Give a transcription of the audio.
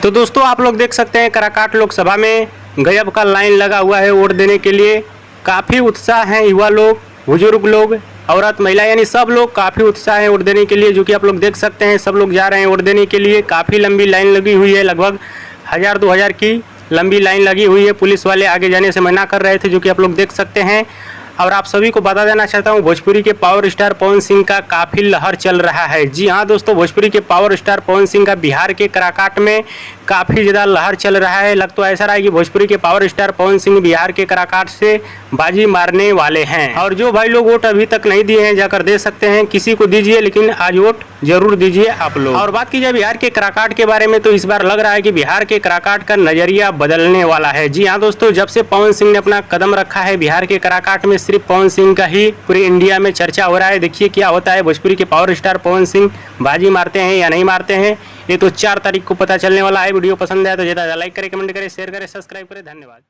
तो दोस्तों आप लोग देख सकते हैं कराकाट लोकसभा में गजब का लाइन लगा हुआ है वोट देने के लिए। काफ़ी उत्साह है, युवा लोग, बुजुर्ग लोग, औरत, महिला यानी सब लोग काफ़ी उत्साह है वोट देने के लिए, जो कि आप लोग देख सकते हैं। सब लोग जा रहे हैं वोट देने के लिए। काफ़ी लंबी लाइन लगी हुई है, लगभग 1000-2000 की लंबी लाइन लगी हुई है। पुलिस वाले आगे जाने से मना कर रहे थे, जो कि आप लोग देख सकते हैं। और आप सभी को बता देना चाहता हूं, भोजपुरी के पावर स्टार पवन सिंह का काफ़ी लहर चल रहा है। जी हाँ दोस्तों, भोजपुरी के पावर स्टार पवन सिंह का बिहार के कराकाट में काफ़ी ज़्यादा लहर चल रहा है। लग तो ऐसा रहा है कि भोजपुरी के पावर स्टार पवन सिंह बिहार के कराकाट से बाजी मारने वाले हैं। और जो भाई लोग वोट अभी तक नहीं दिए हैं, जाकर दे सकते हैं। किसी को दीजिए, लेकिन आज वोट जरूर दीजिए आप लोग। और बात की जाए बिहार के कराकाट के बारे में, तो इस बार लग रहा है कि बिहार के कराकाट का नजरिया बदलने वाला है। जी हाँ दोस्तों, जब से पवन सिंह ने अपना कदम रखा है बिहार के कराकाट में, सिर्फ पवन सिंह का ही पूरे इंडिया में चर्चा हो रहा है। देखिए क्या होता है, भोजपुरी के पावर स्टार पवन सिंह बाजी मारते हैं या नहीं मारते हैं, ये तो 4 तारीख को पता चलने वाला है। वीडियो पसंद आया तो ज़्यादा लाइक करें, कमेंट करें, शेयर करें, सब्सक्राइब करें। धन्यवाद।